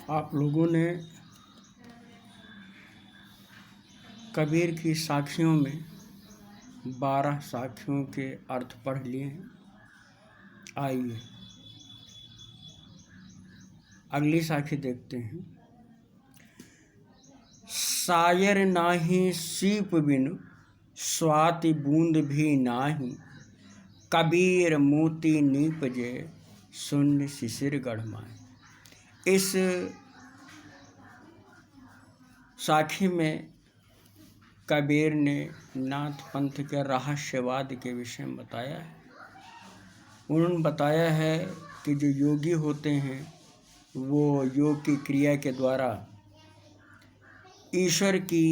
आप लोगों ने कबीर की साखियों में 12 साखियों के अर्थ पढ़ लिए हैं। आइए अगली साखी देखते हैं। सायर नाही सीप बिन स्वाति बूंद भी नाही, कबीर मोती नीपजे शून्य शिशिर गढ़माए। इस साखी में कबीर ने नाथ पंथ के रहस्यवाद के विषय में बताया है। उन्होंने बताया है कि जो योगी होते हैं वो योग की क्रिया के द्वारा ईश्वर की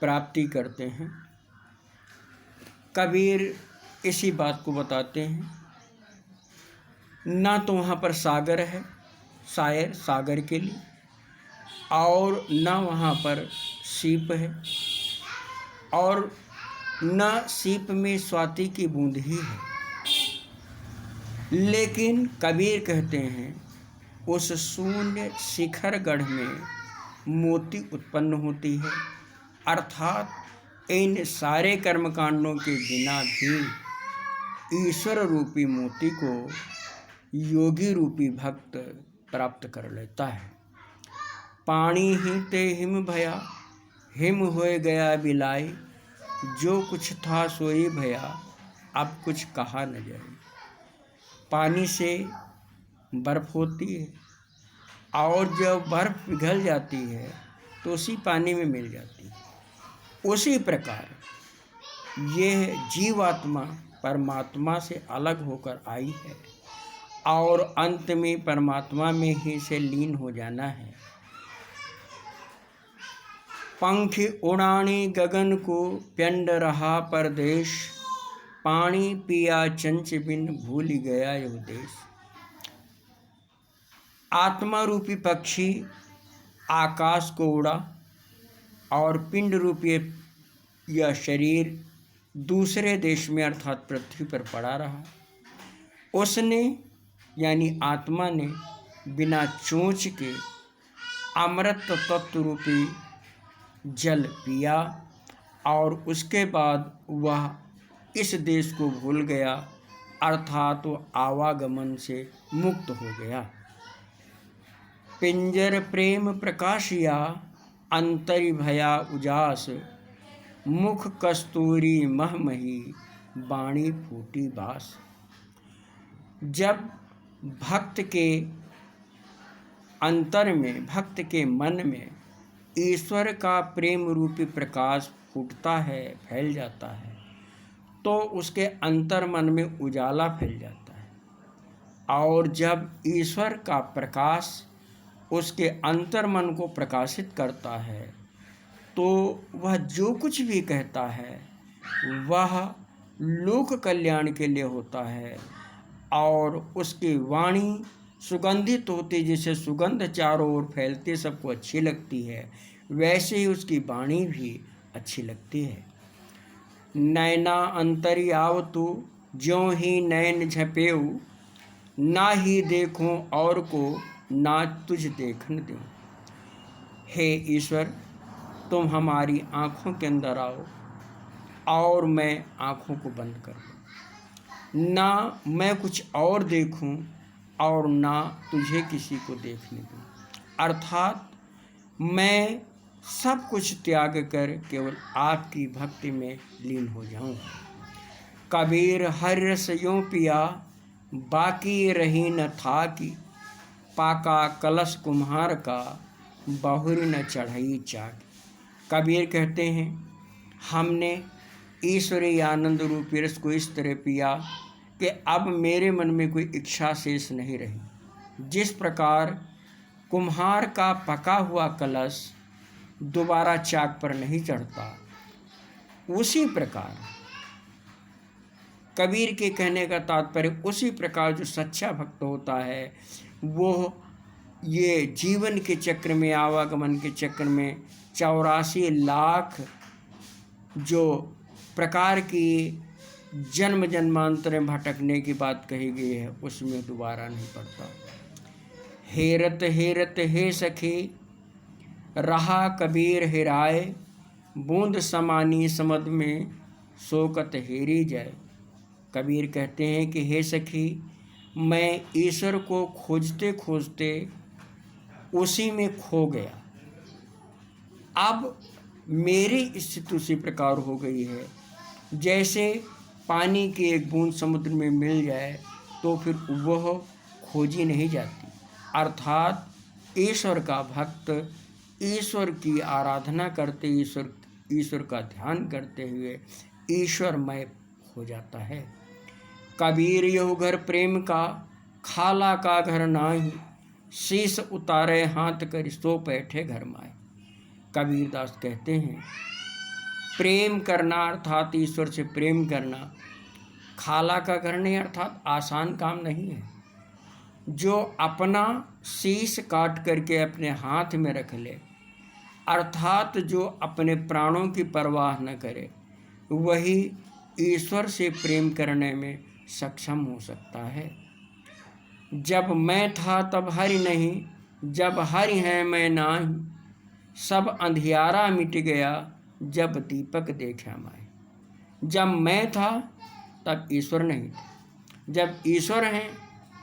प्राप्ति करते हैं। कबीर इसी बात को बताते हैं। ना तो वहाँ पर सागर है, शायर सागर के लिए, और ना वहाँ पर सीप है, और न सीप में स्वाति की बूंद ही है। लेकिन कबीर कहते हैं उस शून्य शिखर गढ़ में मोती उत्पन्न होती है। अर्थात इन सारे कर्मकांडों के बिना भी ईश्वर रूपी मोती को योगी रूपी भक्त प्राप्त कर लेता है। पानी ही ते हिम भया, हिम होए गया बिलाई, जो कुछ था सोई भया, अब कुछ कहा न जाए। पानी से बर्फ़ होती है और जब बर्फ़ पिघल जाती है तो उसी पानी में मिल जाती है। उसी प्रकार यह जीवात्मा परमात्मा से अलग होकर आई है और अंत में परमात्मा में ही से लीन हो जाना है। पंख उड़ाने गगन को प्यंड रहा परदेश, पानी पिया चंच बिन भूल गया यह देश। आत्मा रूपी पक्षी आकाश को उड़ा और पिंड रूपी यह शरीर दूसरे देश में अर्थात पृथ्वी पर पड़ा रहा। उसने यानी आत्मा ने बिना चोंच के अमृत तत्व रूपी जल पिया और उसके बाद वह इस देश को भूल गया, अर्थात वो आवागमन से मुक्त हो गया। पिंजर प्रेम प्रकाशिया, अंतरि भया उजास, मुख कस्तूरी महमही, बाणी फूटी बास। जब भक्त के अंतर में, भक्त के मन में ईश्वर का प्रेम रूपी प्रकाश फूटता है, फैल जाता है, तो उसके अंतर मन में उजाला फैल जाता है। और जब ईश्वर का प्रकाश उसके अंतर मन को प्रकाशित करता है तो वह जो कुछ भी कहता है वह लोक कल्याण के लिए होता है और उसकी वाणी सुगंधित होती, जैसे सुगंध चारों ओर फैलती सबको अच्छी लगती है, वैसे ही उसकी वाणी भी अच्छी लगती है। नैना अंतरि आवतु, ज्यों ही नैन झपेऊ, ना ही देखूं और को ना तुझ देखन दूं। हे ईश्वर, तुम हमारी आँखों के अंदर आओ और मैं आँखों को बंद कर दूं, ना मैं कुछ और देखूं और ना तुझे किसी को देखने दूं। अर्थात मैं सब कुछ त्याग कर केवल आपकी भक्ति में लीन हो जाऊं। कबीर हर रस यूं पिया, बाकी रही न था की, पाका कलश कुम्हार का, बहुरी न चढ़ाई चाक। कबीर कहते हैं हमने ईश्वरीय आनंद रूपी रस को इस तरह पिया कि अब मेरे मन में कोई इच्छा शेष नहीं रही। जिस प्रकार कुम्हार का पका हुआ कलश दोबारा चाक पर नहीं चढ़ता, उसी प्रकार कबीर के कहने का तात्पर्य उसी प्रकार जो सच्चा भक्त होता है वो ये जीवन के चक्र में, आवागमन के चक्र में 84 लाख जो प्रकार की जन्म जन्मांतर में भटकने की बात कही गई है उसमें दोबारा नहीं पड़ता। हेरत हेरत हे सखी रहा कबीर हेराए, बूंद समानी समद में शोकत हेरी जाए। कबीर कहते हैं कि हे सखी, मैं ईश्वर को खोजते खोजते उसी में खो गया। अब मेरी स्थिति उसी प्रकार हो गई है जैसे पानी की एक बूंद समुद्र में मिल जाए तो फिर वह खोजी नहीं जाती। अर्थात ईश्वर का भक्त ईश्वर की आराधना करते, ईश्वर का ध्यान करते हुए ईश्वरमय हो जाता है। कबीर यहु घर प्रेम का, खाला का घर नाही, शीश उतारे हाथ कर सो बैठे घर माए। कबीरदास कहते हैं प्रेम करना अर्थात ईश्वर से प्रेम करना खाला का घर नहीं, अर्थात आसान काम नहीं है। जो अपना शीश काट करके अपने हाथ में रख ले, अर्थात जो अपने प्राणों की परवाह न करे, वही ईश्वर से प्रेम करने में सक्षम हो सकता है। जब मैं था तब हरि नहीं, जब हरि है मैं नाही, सब अंधियारा मिट गया जब दीपक देखा माए। जब मैं था तब ईश्वर नहीं था, जब ईश्वर हैं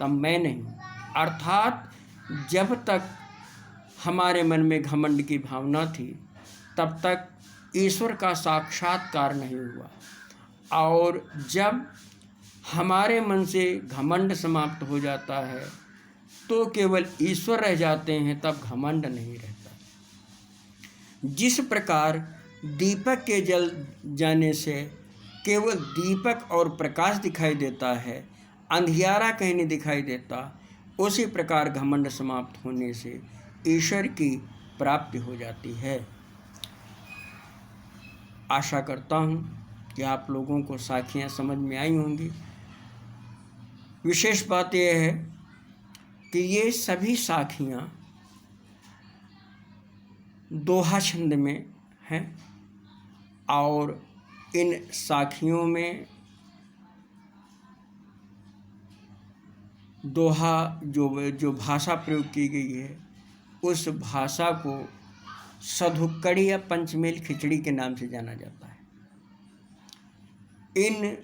तब मैं नहीं। अर्थात जब तक हमारे मन में घमंड की भावना थी तब तक ईश्वर का साक्षात्कार नहीं हुआ, और जब हमारे मन से घमंड समाप्त हो जाता है तो केवल ईश्वर रह जाते हैं, तब घमंड नहीं रहता। जिस प्रकार दीपक के जल जाने से केवल दीपक और प्रकाश दिखाई देता है, अंधियारा कहीं नहीं दिखाई देता, उसी प्रकार घमंड समाप्त होने से ईश्वर की प्राप्ति हो जाती है। आशा करता हूँ कि आप लोगों को साखियाँ समझ में आई होंगी। विशेष बात यह है कि ये सभी साखियाँ दोहा छंद में हैं, और इन साखियों में दोहा जो भाषा प्रयोग की गई है, उस भाषा को सधुक्कड़ी या पंचमेल खिचड़ी के नाम से जाना जाता है। इन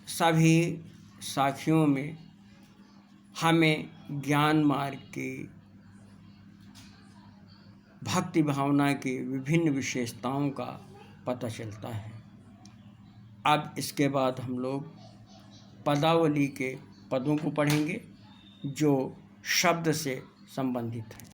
सभी साखियों में हमें ज्ञान मार्ग की, भक्ति भावना की विभिन्न विशेषताओं का पता चलता है। अब इसके बाद हम लोग पदावली के पदों को पढ़ेंगे जो शब्द से संबंधित हैं।